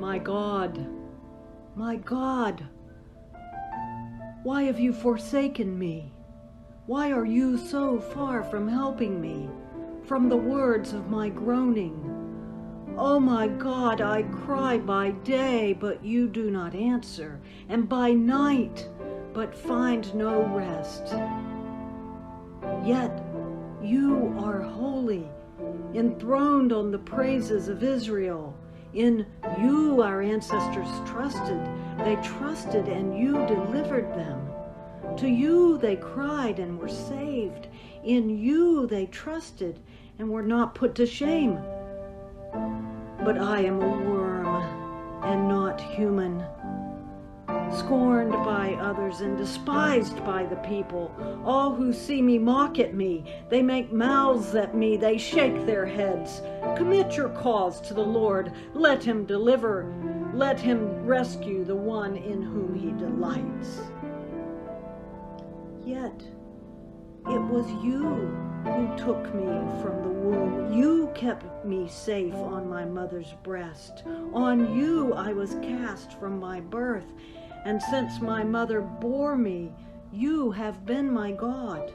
My God, my God, why have you forsaken me? Why are you so far from helping me, from the words of my groaning? Oh my God, I cry by day, but you do not answer, and by night, but find no rest. Yet you are holy, enthroned on the praises of Israel. In you our ancestors trusted. They trusted and you delivered them. To you they cried and were saved. In you they trusted and were not put to shame. But I am a worm and not human, scorned by others and despised by the people. All who see me mock at me. They make mouths at me. They shake their heads. Commit your cause to the Lord. Let him deliver. Let him rescue the one in whom he delights. Yet it was you who took me from the womb. You kept me safe on my mother's breast. On you I was cast from my birth. And since my mother bore me, you have been my God.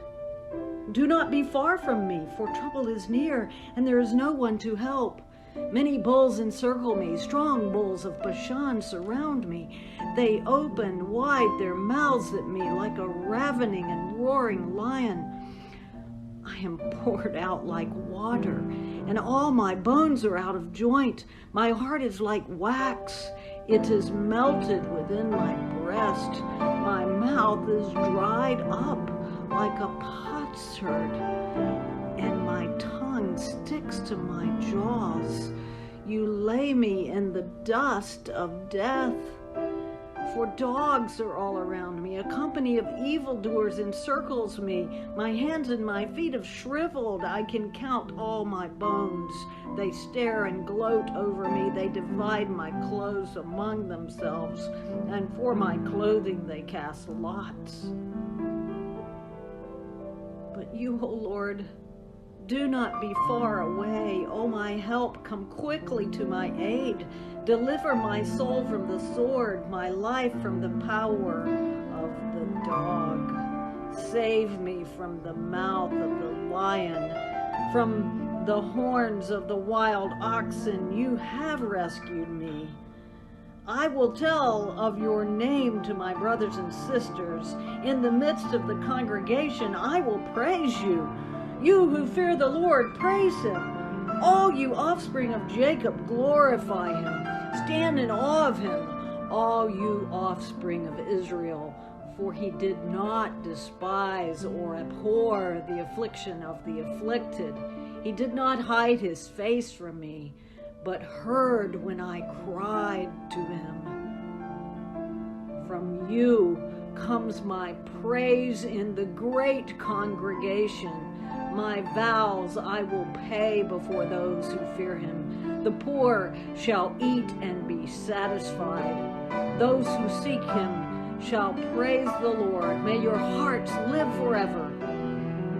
Do not be far from me, for trouble is near, and there is no one to help. Many bulls encircle me, strong bulls of Bashan surround me. They open wide their mouths at me like a ravening and roaring lion. I am poured out like water, and all my bones are out of joint. My heart is like wax. It is melted within my breast. My mouth is dried up like a potsherd, and my tongue sticks to my jaws. You lay me in the dust of death. For dogs are all around me. A company of evildoers encircles me. My hands and my feet have shriveled. I can count all my bones. They stare and gloat over me. They divide my clothes among themselves, and for my clothing they cast lots. But you, O Lord, do not be far away. O my help, come quickly to my aid. Deliver my soul from the sword, my life from the power of the dog. Save me from the mouth of the lion, from the horns of the wild oxen. You have rescued me. I will tell of your name to my brothers and sisters. In the midst of the congregation, I will praise you. You who fear the Lord, praise him. All you offspring of Jacob, glorify him. Stand in awe of him, all you offspring of Israel, for he did not despise or abhor the affliction of the afflicted. He did not hide his face from me, but heard when I cried to him. From you comes my praise in the great congregation. My vows I will pay before those who fear him. The poor shall eat and be satisfied. Those who seek him shall praise the Lord. May your hearts live forever.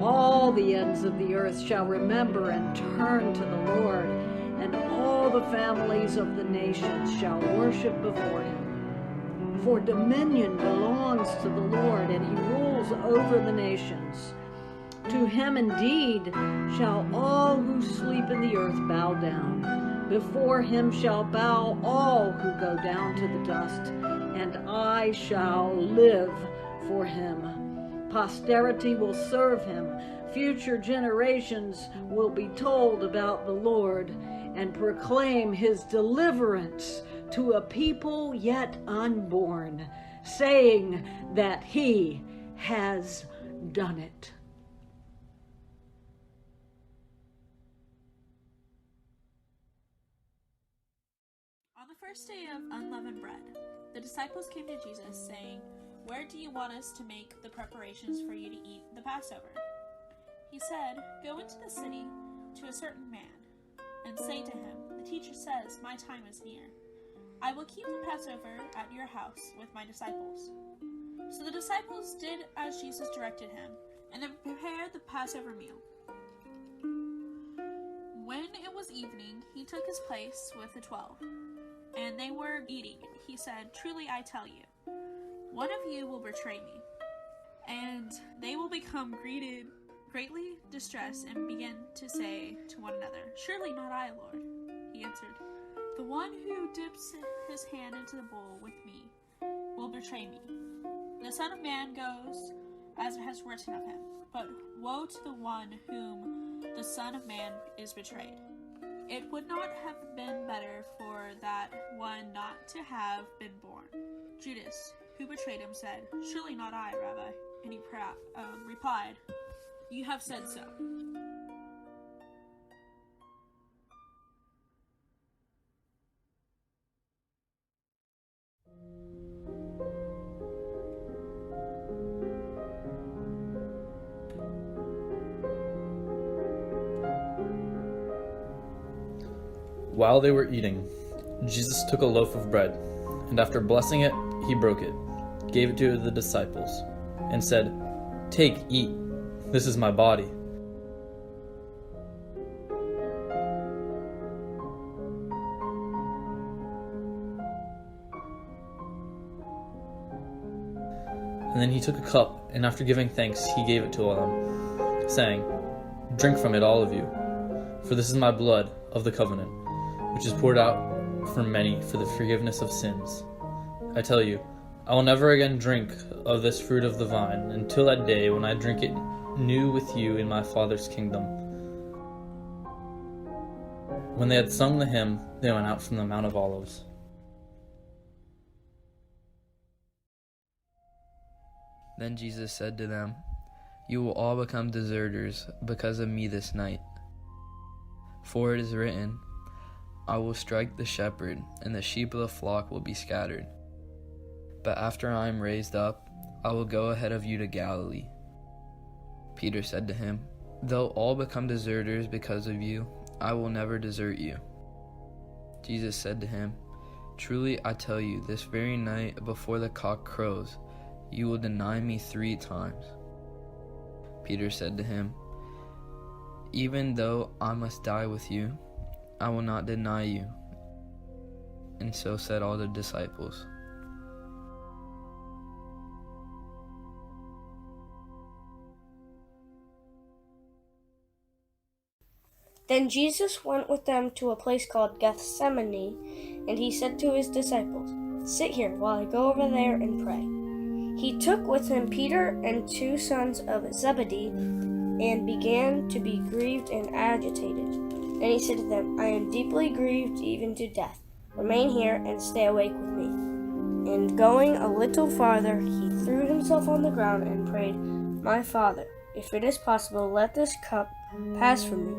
All the ends of the earth shall remember and turn to the Lord, and all the families of the nations shall worship before him. For dominion belongs to the Lord, and he rules over the nations. To him indeed shall all who sleep in the earth bow down. Before him shall bow all who go down to the dust, and I shall live for him. Posterity will serve him. Future generations will be told about the Lord and proclaim his deliverance to a people yet unborn, saying that he has done it. On the first day of unleavened bread, the disciples came to Jesus, saying, "Where do you want us to make the preparations for you to eat the Passover?" He said, "Go into the city to a certain man, and say to him, 'The teacher says, my time is near. I will keep the Passover at your house with my disciples.'" So the disciples did as Jesus directed him, and they prepared the Passover meal. When it was evening, he took his place with the 12. and they were eating, he said, "Truly I tell you, one of you will betray me." And they will become greatly distressed and begin to say to one another, "Surely not I, Lord." He answered, "The one who dips his hand into the bowl with me will betray me. The Son of Man goes as it has written of him, but woe to the one whom the Son of Man is betrayed. It would not have been better for that one not to have been born." Judas, who betrayed him, said, "Surely not I, Rabbi." And he replied, "You have said so." While they were eating, Jesus took a loaf of bread, and after blessing it, he broke it, gave it to the disciples, and said, "Take, eat, this is my body." And then he took a cup, and after giving thanks, he gave it to them, saying, "Drink from it, all of you, for this is my blood of the covenant, which is poured out for many for the forgiveness of sins. I tell you, I will never again drink of this fruit of the vine until that day when I drink it new with you in my Father's kingdom." When they had sung the hymn, they went out from the Mount of Olives. Then Jesus said to them, "You will all become deserters because of me this night. For it is written, I will strike the shepherd, and the sheep of the flock will be scattered. But after I am raised up, I will go ahead of you to Galilee." Peter said to him, "Though all become deserters because of you, I will never desert you." Jesus said to him, "Truly I tell you, this very night before the cock crows, you will deny me 3 times." Peter said to him, "Even though I must die with you, I will not deny you." And so said all the disciples. Then Jesus went with them to a place called Gethsemane, and he said to his disciples, "Sit here while I go over there and pray." He took with him Peter and 2 sons of Zebedee, and began to be grieved and agitated. And he said to them, "I am deeply grieved even to death. Remain here and stay awake with me." And going a little farther, he threw himself on the ground and prayed, "My Father, if it is possible, let this cup pass from me.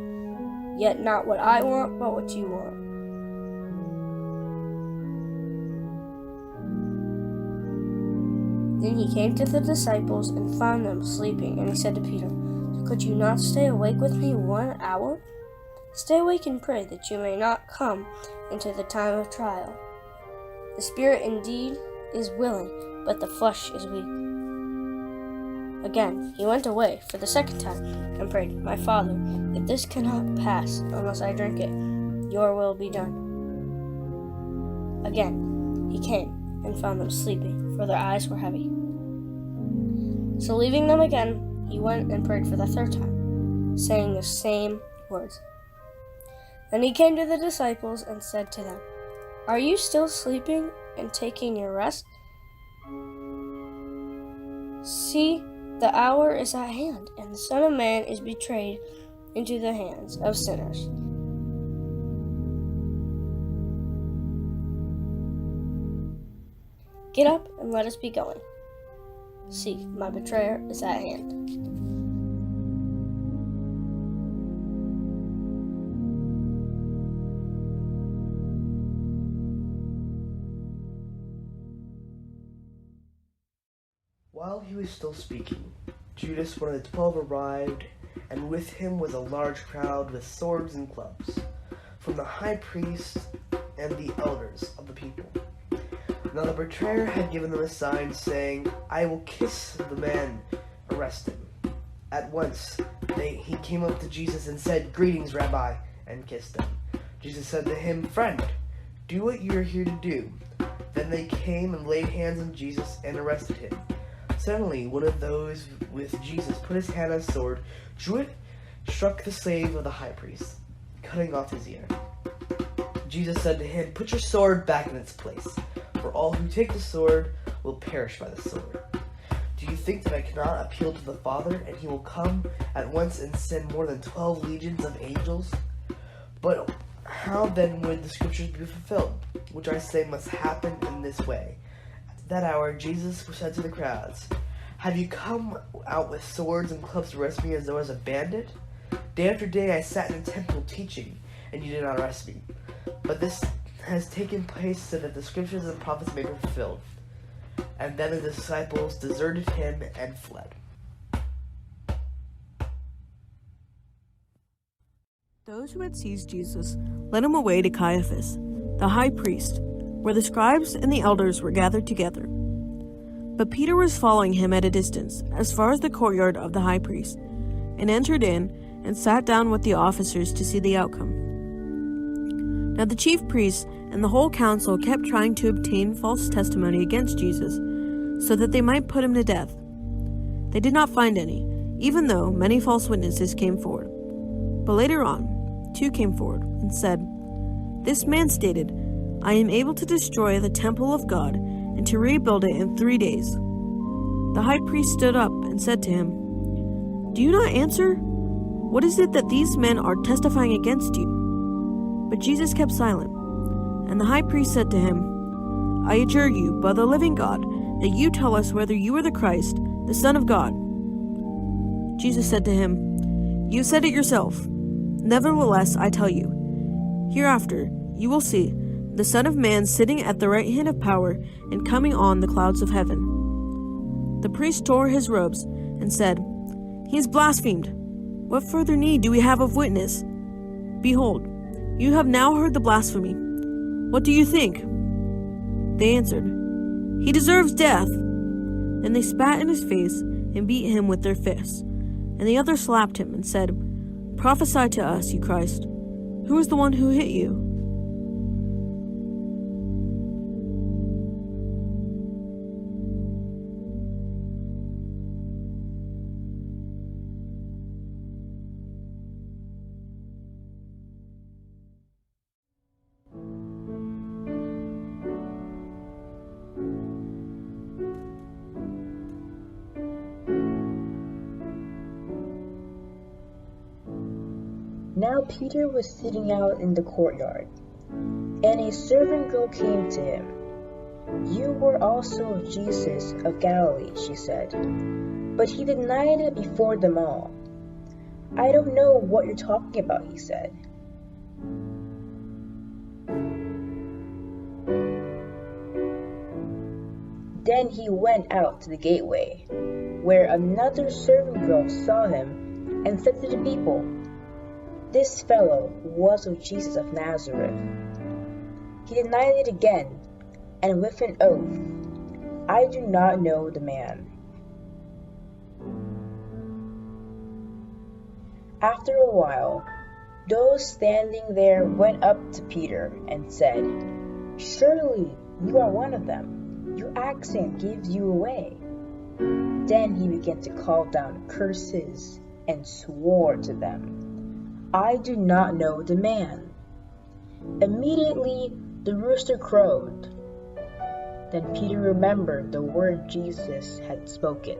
Yet not what I want, but what you want." Then he came to the disciples and found them sleeping, and he said to Peter, "Could you not stay awake with me 1 hour? Stay awake and pray that you may not come into the time of trial. The spirit indeed is willing, but the flesh is weak." Again, he went away for the 2nd time and prayed, "My Father, if this cannot pass unless I drink it, your will be done." Again, he came and found them sleeping, for their eyes were heavy. So leaving them again, he went and prayed for the 3rd time, saying the same words. Then he came to the disciples and said to them, "Are you still sleeping and taking your rest? See, the hour is at hand, and the Son of Man is betrayed into the hands of sinners. Get up and let us be going. See, my betrayer is at hand." While he was still speaking, Judas, one of the 12, arrived, and with him was a large crowd with swords and clubs, from the high priest and the elders of the people. Now the betrayer had given them a sign, saying, "I will kiss the man arrested." At once he came up to Jesus and said, "Greetings, Rabbi," and kissed him. Jesus said to him, "Friend, Do what you are here to do." Then they came and laid hands on Jesus and arrested him. Suddenly, one of those with Jesus put his hand on his sword, drew it, struck the slave of the high priest, cutting off his ear. Jesus said to him, "Put your sword back in its place, for all who take the sword will perish by the sword. Do you think that I cannot appeal to the Father, and he will come at once and send more than 12 legions of angels? But how then would the scriptures be fulfilled, which I say must happen in this way?" At that hour Jesus said to the crowds, "Have you come out with swords and clubs to arrest me as though I was a bandit? Day after day I sat in the temple teaching, and you did not arrest me. But this has taken place so that the scriptures and prophets may be fulfilled." And then the disciples deserted him and fled. Those who had seized Jesus led him away to Caiaphas, the high priest, where the scribes and the elders were gathered together. But Peter was following him at a distance, as far as the courtyard of the high priest, and entered in and sat down with the officers to see the outcome. Now the chief priests and the whole council kept trying to obtain false testimony against Jesus, so that they might put him to death. They did not find any, even though many false witnesses came forward. But later on, 2 came forward and said, "This man stated, 'I am able to destroy the temple of God and to rebuild it in 3 days.'" The high priest stood up and said to him, "Do you not answer? What is it that these men are testifying against you?" But Jesus kept silent. And the high priest said to him, "I adjure you, by the living God, that you tell us whether you are the Christ, the Son of God." Jesus said to him, "You said it yourself. Nevertheless, I tell you, hereafter you will see the Son of Man sitting at the right hand of power and coming on the clouds of heaven." The priest tore his robes and said, "He has blasphemed. What further need do we have of witness? Behold, you have now heard the blasphemy. What do you think?" They answered, "He deserves death." Then they spat in his face and beat him with their fists. And the others slapped him and said, "Prophesy to us, you Christ. Who is the one who hit you?" Now Peter was sitting out in the courtyard, and a servant girl came to him. "You were also Jesus of Galilee," she said. But he denied it before them all. "I don't know what you're talking about," he said. Then he went out to the gateway, where another servant girl saw him and said to the people, "This fellow was of Jesus of Nazareth." He denied it again, and with an oath, "I do not know the man." After a while, those standing there went up to Peter and said, "Surely you are one of them. Your accent gives you away." Then he began to call down curses and swore to them, "I do not know the man." Immediately the rooster crowed. Then Peter remembered the word Jesus had spoken,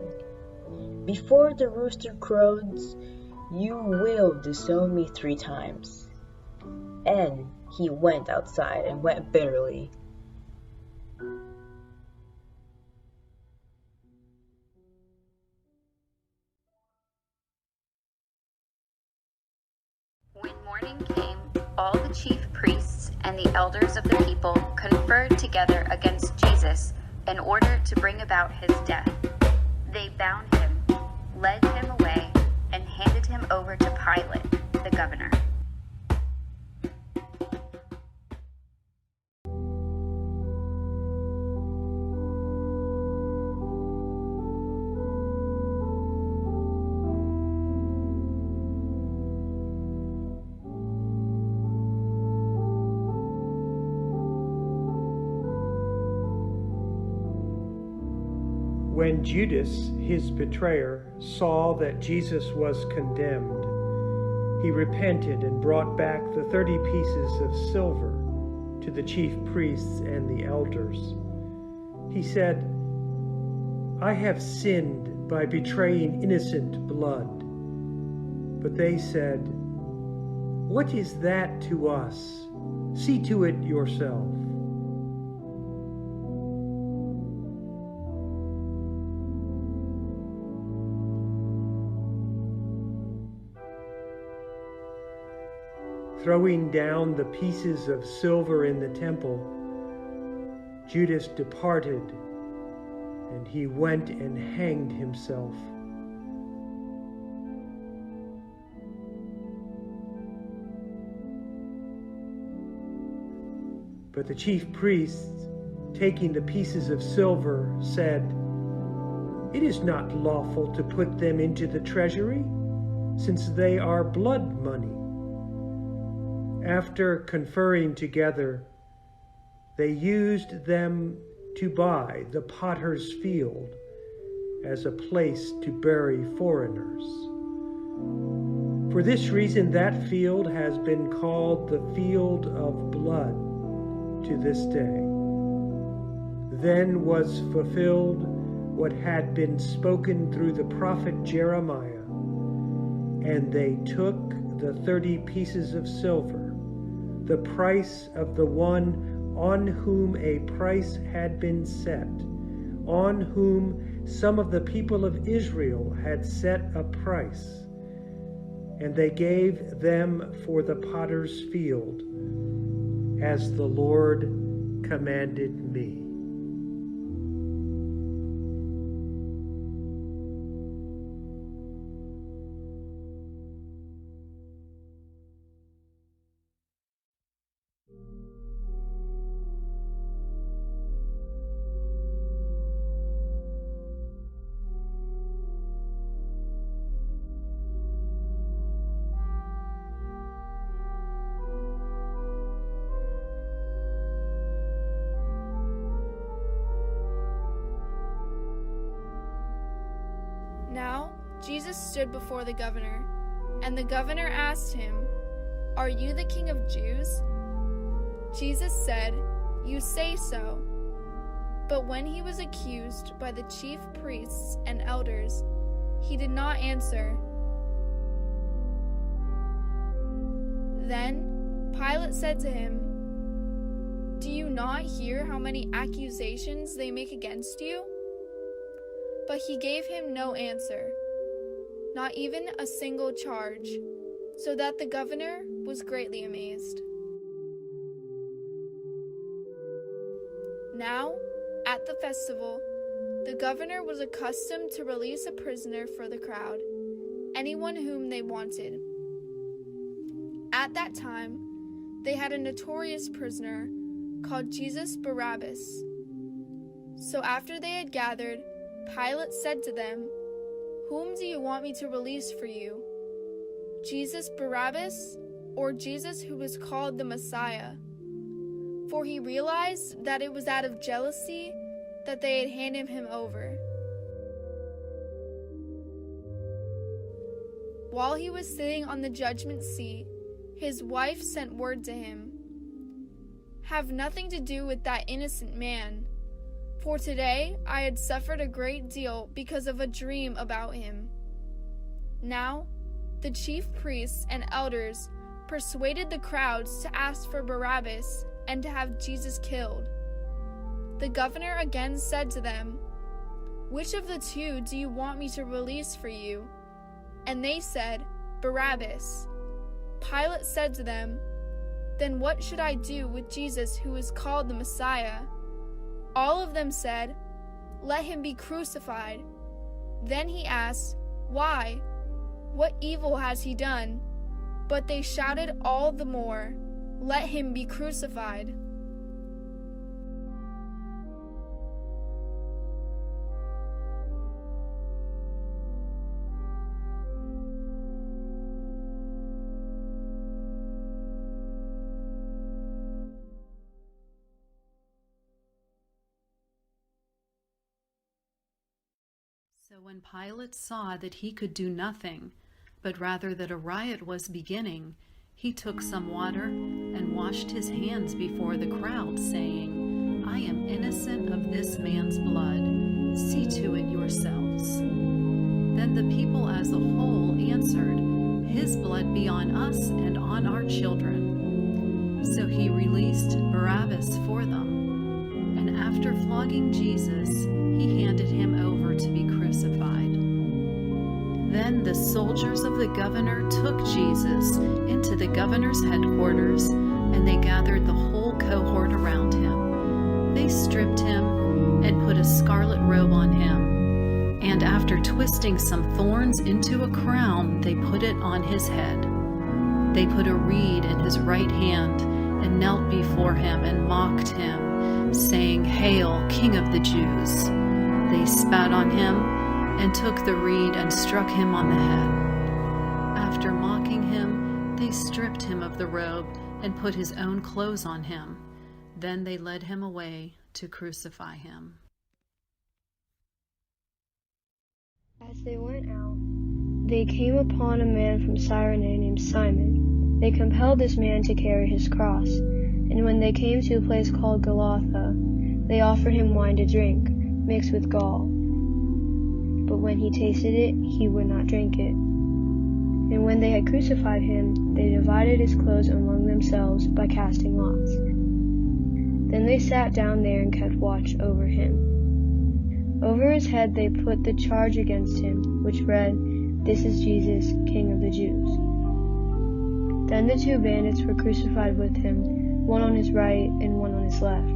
"Before the rooster crows, you will disown me 3 times." And he went outside and wept bitterly. When morning came, all the chief priests and the elders of the people conferred together against Jesus in order to bring about his death. They bound him, led him away, and handed him over to Pilate, the governor. When Judas, his betrayer, saw that Jesus was condemned, he repented and brought back the 30 pieces of silver to the chief priests and the elders. He said, "I have sinned by betraying innocent blood." But they said, "What is that to us? See to it yourself." Throwing down the pieces of silver in the temple, Judas departed, and he went and hanged himself. But the chief priests, taking the pieces of silver, said, "It is not lawful to put them into the treasury, since they are blood money." After conferring together, they used them to buy the potter's field as a place to bury foreigners. For this reason, that field has been called the Field of Blood to this day. Then was fulfilled what had been spoken through the prophet Jeremiah, and they took the 30 pieces of silver, the price of the one on whom a price had been set, on whom some of the people of Israel had set a price, and they gave them for the potter's field, as the Lord commanded me. Now Jesus stood before the governor, and the governor asked him, "Are you the king of Jews?" Jesus said, "You say so." But when he was accused by the chief priests and elders, he did not answer. Then Pilate said to him, "Do you not hear how many accusations they make against you?" But he gave him no answer, not even a single charge, so that the governor was greatly amazed. Now, at the festival, the governor was accustomed to release a prisoner for the crowd, anyone whom they wanted. At that time, they had a notorious prisoner called Jesus Barabbas. So after they had gathered, Pilate said to them, "Whom do you want me to release for you? Jesus Barabbas, or Jesus who was called the Messiah?" For he realized that it was out of jealousy that they had handed him over. While he was sitting on the judgment seat, his wife sent word to him, "Have nothing to do with that innocent man, for today I had suffered a great deal because of a dream about him." Now, the chief priests and elders persuaded the crowds to ask for Barabbas and to have Jesus killed. The governor again said to them, "Which of the two do you want me to release for you?" And they said, "Barabbas." Pilate said to them, "Then what should I do with Jesus who is called the Messiah?" All of them said, "Let him be crucified." Then he asked, "Why? What evil has he done?" But they shouted all the more, "Let him be crucified." So when Pilate saw that he could do nothing, but rather that a riot was beginning, he took some water and washed his hands before the crowd, saying, I am innocent of this man's blood. See to it yourselves. Then the people as a whole answered, His blood be on us and on our children. So he released Barabbas for them, and after flogging Jesus, he handed him over to be crucified. Then the soldiers of the governor took Jesus into the governor's headquarters, and they gathered the whole cohort around him. They stripped him and put a scarlet robe on him, and after twisting some thorns into a crown, they put it on his head. They put a reed in his right hand and knelt before him and mocked him, saying, Hail, King of the Jews! They spat on him and took the reed and struck him on the head. After mocking him, they stripped him of the robe and put his own clothes on him. Then they led him away to crucify him. As they went out, they came upon a man from Cyrene named Simon. They compelled this man to carry his cross, and when they came to a place called Golgotha, they offered him wine to drink, mixed with gall. But when he tasted it, he would not drink it. And when they had crucified him, they divided his clothes among themselves by casting lots. Then they sat down there and kept watch over him. Over his head they put the charge against him, which read, This is Jesus, King of the Jews. Then the two bandits were crucified with him, one on his right and one on his left.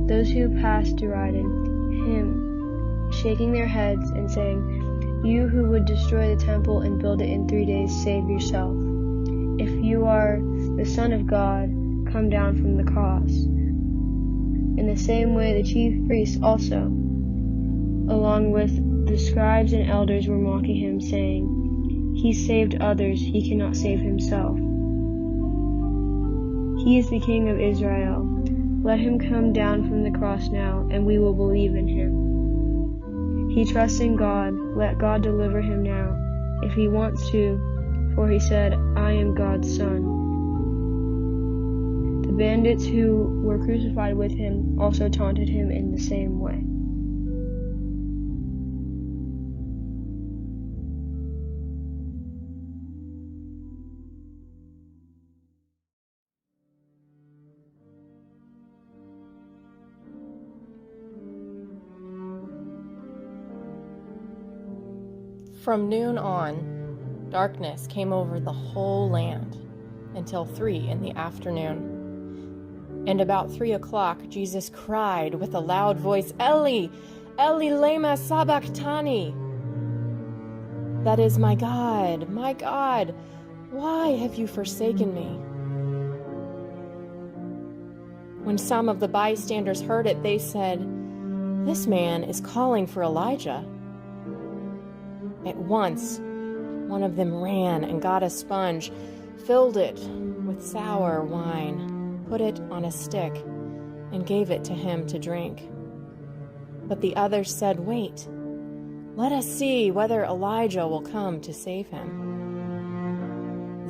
Those who passed derided him, shaking their heads and saying, You who would destroy the temple and build it in 3 days, save yourself. If you are the Son of God, come down from the cross. In the same way the chief priests also, along with the scribes and elders, were mocking him, saying, He saved others, he cannot save himself. He is the King of Israel. Let him come down from the cross now, and we will believe in him. He trusts in God. Let God deliver him now, if he wants to, for he said, I am God's son. The bandits who were crucified with him also taunted him in the same way. From noon on, darkness came over the whole land until 3 in the afternoon. And about 3 o'clock, Jesus cried with a loud voice, Eli, Eli, lema sabachthani. That is, my God, why have you forsaken me? When some of the bystanders heard it, they said, This man is calling for Elijah. At once, one of them ran and got a sponge, filled it with sour wine, put it on a stick, and gave it to him to drink. But the others said, Wait, let us see whether Elijah will come to save him.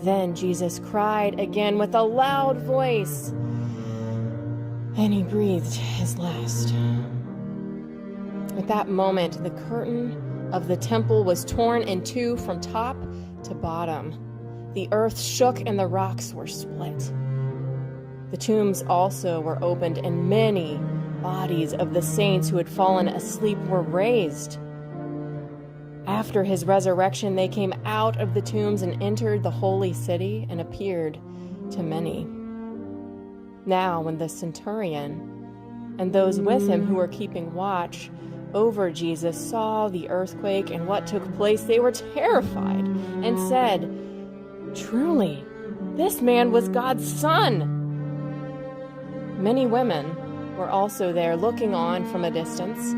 Then Jesus cried again with a loud voice, and he breathed his last. At that moment, the curtain of the temple was torn in two from top to bottom. The earth shook and the rocks were split. The tombs also were opened, and many bodies of the saints who had fallen asleep were raised. After his resurrection, they came out of the tombs and entered the holy city and appeared to many. Now, when the centurion and those with him who were keeping watch over Jesus saw the earthquake and what took place, they were terrified and said, Truly, this man was God's son. Many women were also there looking on from a distance.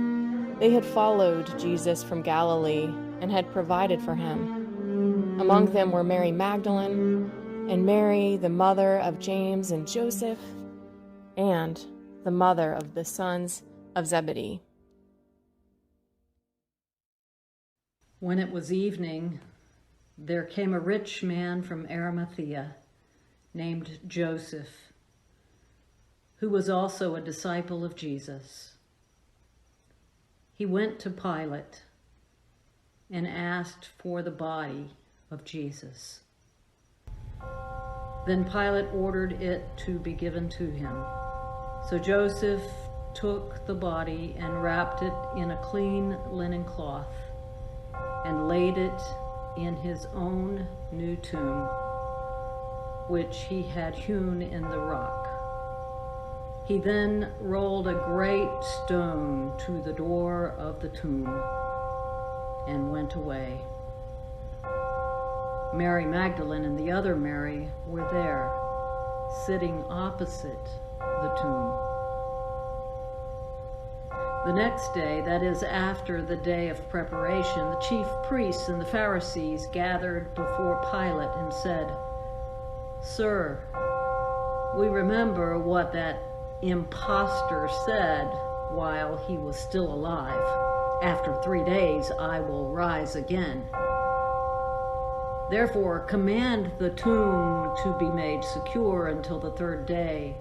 They had followed Jesus from Galilee and had provided for him. Among them were Mary Magdalene and Mary, the mother of James and Joseph, and the mother of the sons of Zebedee. When it was evening, there came a rich man from Arimathea named Joseph, who was also a disciple of Jesus. He went to Pilate and asked for the body of Jesus. Then Pilate ordered it to be given to him. So Joseph took the body and wrapped it in a clean linen cloth and laid it in his own new tomb, which he had hewn in the rock. He then rolled a great stone to the door of the tomb and went away. Mary Magdalene and the other Mary were there, sitting opposite the tomb. The next day, that is after the day of preparation, the chief priests and the Pharisees gathered before Pilate and said, "Sir, we remember what that impostor said while he was still alive. After 3 days, I will rise again. Therefore, command the tomb to be made secure until the 3rd day.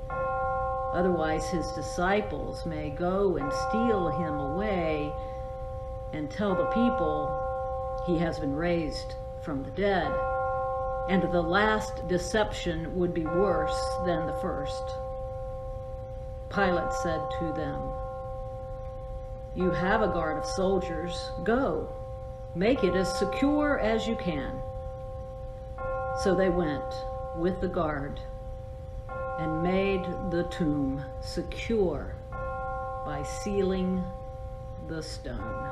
Otherwise, his disciples may go and steal him away and tell the people he has been raised from the dead. And the last deception would be worse than the first." Pilate said to them, "You have a guard of soldiers. Go, make it as secure as you can." So they went with the guard and made the tomb secure by sealing the stone.